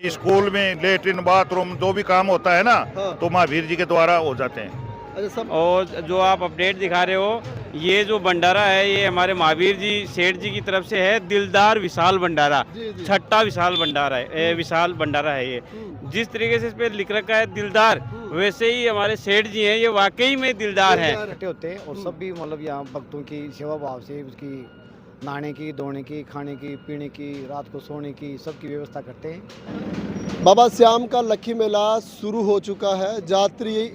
School में latrine bathroom जो भी काम होता है ना, हाँ। तो महावीर जी के द्वारा हो जाते हैं। अच्छा सब और जो आप अपडेट दिखा रहे हो, ये जो भंडारा है ये हमारे महावीर जी सेठ जी की तरफ से है। दिलदार विशाल भंडारा, जी जी। छठा विशाल भंडारा है, विशाल भंडारा है ये। जिस तरीके से इस पे लिख रखा है दिलदार, वैसे ही हमारे सेठ जी हैं, ये वाकई में दिलदार हैं। दिलदार। होते हैं और सब भी मतलब यहाँ भक्तों की सेवा भाव से उसकी नहाने की, धोने की, खाने की, पीने की, रात को सोने की सबकी व्यवस्था करते हैं। बाबा श्याम का लक्खी मेला शुरू हो चुका है। यात्री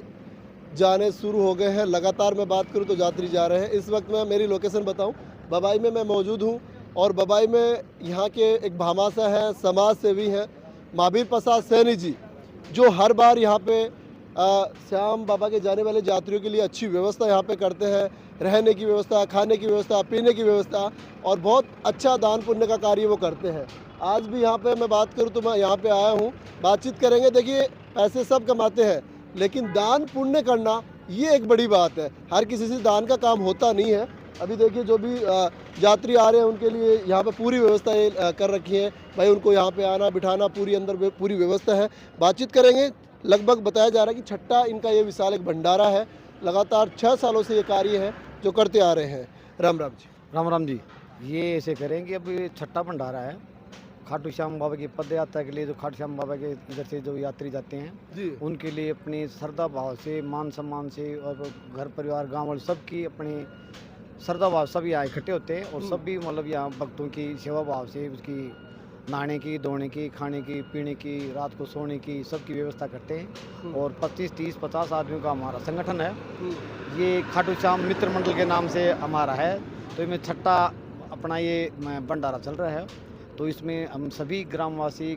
जाने शुरू हो गए हैं। लगातार मैं बात करूं तो यात्री जा रहे हैं। इस वक्त मैं मेरी लोकेशन बताऊं, बबाई में मैं मौजूद हूं और बबाई में यहाँ के एक भामाशाह हैं, समाज सेवी हैं महावीर प्रसाद सैनी जी, जो हर बार यहाँ पे श्याम बाबा के जाने वाले यात्रियों के लिए अच्छी व्यवस्था यहाँ पे करते हैं। रहने की व्यवस्था, खाने की व्यवस्था, पीने की व्यवस्था और बहुत अच्छा दान पुण्य का कार्य वो करते हैं। आज भी यहाँ पे मैं बात करूँ तो मैं यहाँ पे आया हूँ, बातचीत करेंगे। देखिए पैसे सब कमाते हैं, लेकिन दान पुण्य करना ये एक बड़ी बात है। हर किसी से दान का काम होता नहीं है। अभी देखिए जो भी यात्री आ रहे हैं उनके लिए यहाँ पे पूरी व्यवस्था कर रखी है भाई। उनको यहाँ पे आना बिठाना पूरी अंदर पूरी व्यवस्था है। बातचीत करेंगे। लगभग बताया जा रहा है कि छठा इनका ये विशाल एक भंडारा है। लगातार 6 सालों से ये कार्य है जो करते आ रहे हैं। राम राम जी। राम राम जी। ये ऐसे करेंगे, अब ये छठा भंडारा है खाटू श्याम बाबा की पद यात्रा के लिए। जो खाटू श्याम बाबा के इधर से जो यात्री जाते हैं जी उनके लिए अपनी श्रद्धा भाव से, मान सम्मान से और घर परिवार गाँव वाले सबकी अपनी श्रद्धा भाव सब यहाँ इकट्ठे होते हैं और सब भी मतलब यहाँ भक्तों की सेवा भाव से उसकी नहाने की, धोने की, खाने की, पीने की, रात को सोने की सबकी व्यवस्था करते हैं। और 25, 30, 50 आदमियों का हमारा संगठन है। ये खाटू श्याम मित्र मंडल के नाम से हमारा है। तो इसमें छठा अपना ये भंडारा चल रहा है। तो इसमें हम सभी ग्रामवासी,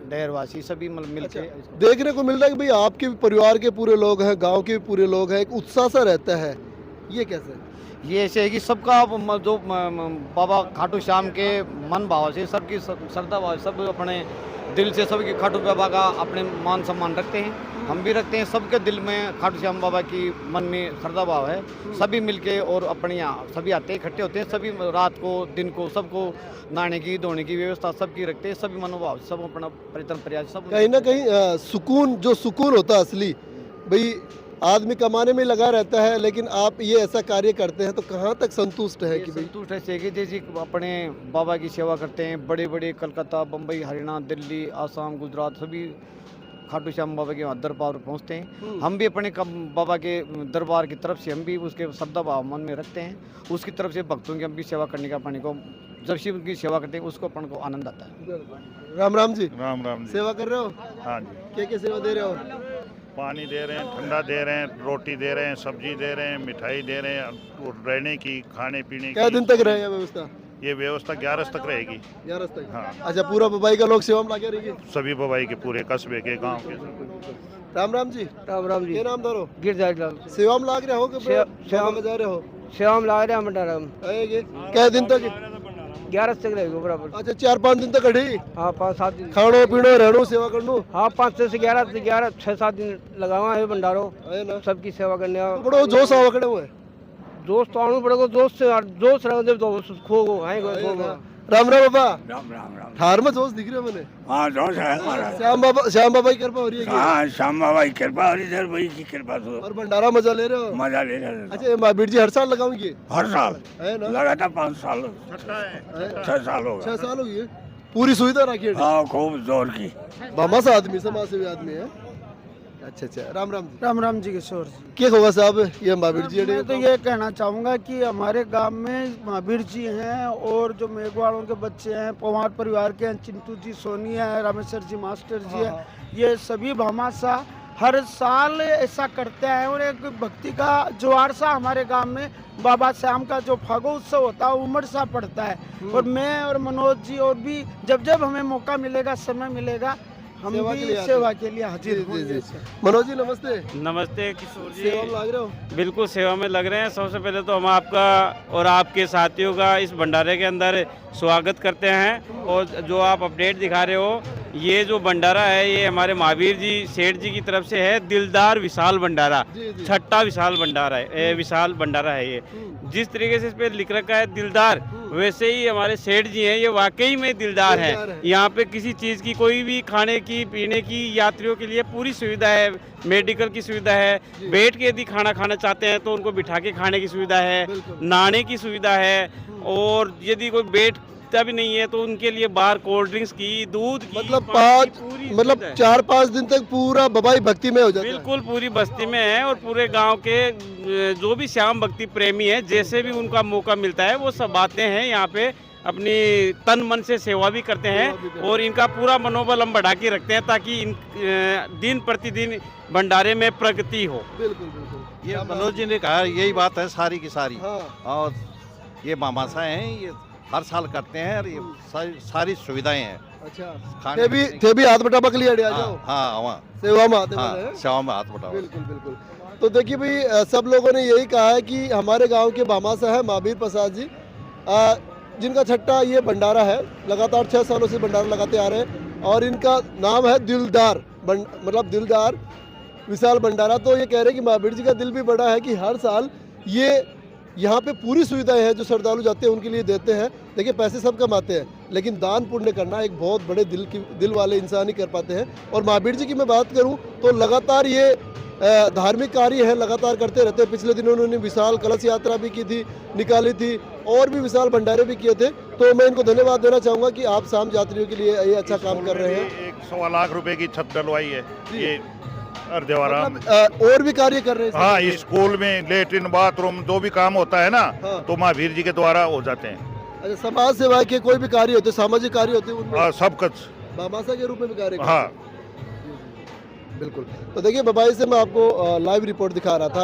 डहरवासी सभी मिल के देखने को मिल रहा है कि भाई आपके भी परिवार के पूरे लोग हैं, गांव के भी पूरे लोग हैं, एक उत्साह सा रहता है। ये कैसे? ये ऐसे है कि सबका जो बाबा खाटू श्याम के मन भाव से, सबकी श्रद्धा भाव, सब अपने दिल से सबके खाटू बाबा का अपने मान सम्मान रखते हैं। हम भी रखते हैं। सबके दिल में खाटू श्याम बाबा की मन में श्रद्धा भाव है। सभी मिलके और अपने यहाँ सभी आते हैं, इकट्ठे होते हैं। सभी रात को, दिन को, सबको नहाने की, धोने की व्यवस्था सबकी रखते हैं। सभी मनोभाव सब अपना परितन प्रयास सब कहीं ना कहीं सुकून, जो सुकून होता है असली, भाई आदमी कमाने में लगा रहता है, लेकिन आप ये ऐसा कार्य करते हैं तो कहाँ तक संतुष्ट है कि भाई? संतुष्ट है कि जैसे अपने बाबा की सेवा करते हैं। बड़े बड़े कलकत्ता, बम्बई, हरियाणा, दिल्ली, आसाम, गुजरात सभी खाटू श्याम बाबा के दरबार पहुंचते हैं। हम भी अपने बाबा के दरबार की तरफ से हम भी उसके श्रद्धा भाव मन में रखते हैं। उसकी तरफ से भक्तों की हम भी सेवा करने का अपने को, जब शिव की सेवा करते हैं उसको अपन को आनंद आता है। राम राम जी। राम राम जी। सेवा कर रहे हो? हाँ जी। क्या क्या सेवा दे रहे हो? पानी दे रहे हैं, ठंडा दे रहे हैं, रोटी दे रहे हैं, सब्जी दे रहे हैं, मिठाई दे रहे हैं, और रहने की, खाने पीने क्या की। दिन तक रहेगा व्यवस्था? ये व्यवस्था 11 तक रहेगी। 11 तक। हाँ। अच्छा, पूरा बबाई का लोग सेवा में लगे रहेंगे? सभी बबाई के, पूरे कस्बे के, गांव के। राम राम जी। राम राम जी। क्या नाम धरो? गिरजारी लाल सेवा में लाग रहे हो कि सेवा में जा रहे हो? सेवा में लगा रहे हैं भंडारा में। आएंगे क्या दिन तक? 11 तक रहेगा बराबर। अच्छा, 4-5 दिन तक कढ़ी हाँ 5-7 दिन। खाणो पीणो रहनो सेवा करनो हाँ 5 से 11 6-7 दिन लगावा है भंडारो है ना। सबकी सेवा करने तो बड़ो जोश आवा खड़े हुए। दोस्त तो आने पड़ेगा, दोस्त से दोस्त रहो जब दोस्त खो गो आएगा खो गो। राम राम बाबा। राम राम राम। थार में जोश दिख रहे मैंने। हाँ जोश है हमारा। श्याम बाबा की कृपा हो रही है क्या? हाँ श्याम बाबा की कृपा और इधर भाई की कृपा से और भंडारा मजा ले रहे हो? मजा ले रहे हैं। अच्छा, ये महावीर जी हर साल लगाओगे? हर साल है ना। लगातार 5 साल 6 साल हो 6 गए। साल हो गए। पूरी सुविधा रखी है। हाँ खूब जोर की। भामाशाह आदमी, समाज सेवी आदमी है। अच्छा अच्छा, राम राम जी। राम राम जी किशोर जी। क्या होगा साहब, ये महावीर जी मैं तो ये कहना चाहूँगा कि हमारे गांव में महावीर जी हैं और जो मेघवाड़ों के बच्चे हैं, पवार परिवार के हैं, चिंटू जी सोनी है, रामेश्वर जी मास्टर जी है, ये सभी भामाशाह हर साल ऐसा करते हैं। और एक भक्ति का ज्वार सा हमारे गांव में बाबा श्याम का जो फागो उत्सव होता है उमड़ सा पड़ता है। और मैं और मनोज जी और भी जब जब हमें मौका मिलेगा, समय मिलेगा, हम भी सेवा के लिए हाजिर होंगे। मनोज जी नमस्ते। नमस्ते किशोर जी। सेवा में लग रहे हो? बिल्कुल सेवा में लग रहे हैं। सबसे पहले तो हम आपका और आपके साथियों का इस भंडारे के अंदर स्वागत करते हैं। और जो आप अपडेट दिखा रहे हो, ये जो भंडारा है ये हमारे महावीर जी सेठ जी की तरफ से है, दिलदार विशाल भंडारा। जी जी। छठा विशाल भंडारा है, विशाल भंडारा है ये। जिस तरीके से इस पे लिख रखा है दिलदार, वैसे ही हमारे सेठ जी हैं, ये वाकई में दिलदार दिलदार हैं। है। यहाँ पे किसी चीज़ की, कोई भी खाने की पीने की, यात्रियों के लिए पूरी सुविधा है। मेडिकल की सुविधा है, जी। बैठ के यदि खाना खाना चाहते हैं तो उनको बिठा के खाने की सुविधा है, बिल्कुल। नहाने की सुविधा है, और यदि कोई बैठता भी नहीं है तो उनके लिए बाहर कोल्ड ड्रिंक्स की, दूध की, मतलब पानी की 5 पूरी मतलब सुविधा है। 4-5 दिन तक पूरा बबाई भक्ति में हो जाता है। बिल्कुल पूरी बस्ती में है, और पूरे गांव के जो भी श्याम भक्ति प्रेमी है, जैसे भी उनका मौका मिलता है वो सब आते हैं यहाँ पे, अपनी तन मन से सेवा भी करते सेवा भी करते हैं, और इनका पूरा मनोबल हम बढ़ा के रखते हैं ताकि इन दिन प्रतिदिन भंडारे में प्रगति हो। बिल्कुल बिल्कुल। ये मनोज जी ने कहा, यही बात है सारी की सारी। हाँ और ये मामासा हैं, ये हर साल करते हैं, और ये सारी सुविधाएं हैं। अच्छा। खाने थे भी पीने थे भी हाथ बटा लिया आ हाँ, जाओ। हाँ वहाँ सेवा में आते हाँ वाले हैं। सेवा में हाथ बटाओ। बिल्कुल बिल्कुल। तो देखिए भाई, सब लोगों ने यही कहा है कि हमारे गांव के भामासा है महावीर प्रसाद जी, जिनका छठा ये भंडारा है। लगातार 6 सालों से भंडारा लगाते आ रहे हैं, और इनका नाम है दिलदार मतलब दिलदार विशाल भंडारा। तो ये कह रहे हैं कि महावीर जी का दिल भी बड़ा है कि हर साल ये यहाँ पे पूरी सुविधाएं हैं जो श्रद्धालु जाते हैं उनके लिए देते हैं। देखिए पैसे सब कमाते हैं, लेकिन दान पुण्य करना एक बहुत बड़े दिल वाले इंसान ही कर पाते हैं। और महावीर जी की मैं बात करूं तो लगातार ये धार्मिक कार्य है, लगातार करते रहते हैं। पिछले दिनों उन्होंने विशाल कलश यात्रा भी की थी, निकाली थी, और भी विशाल भंडारे भी किए थे। तो मैं इनको धन्यवाद देना चाहूँगा कि आप शाम यात्रियों के लिए ये अच्छा काम कर रहे हैं। 1.25 लाख रुपए की छत डलवाई है ये अर्धेवारा। मतलब और भी कार्य कर रहे हैं। हाँ, इस स्कूल में लेटरिन बाथरूम जो भी काम होता है ना, हाँ। तो महावीर जी के द्वारा हो जाते हैं। अच्छा, समाज सेवा के कोई भी कार्य होते, सामाजिक कार्य होते हैं उनमें हाँ, सब कुछ। बामासा के रूप में भी कार्य करते हाँ हैं। बिल्कुल। तो देखिए बबाई से मैं आपको लाइव रिपोर्ट दिखा रहा था।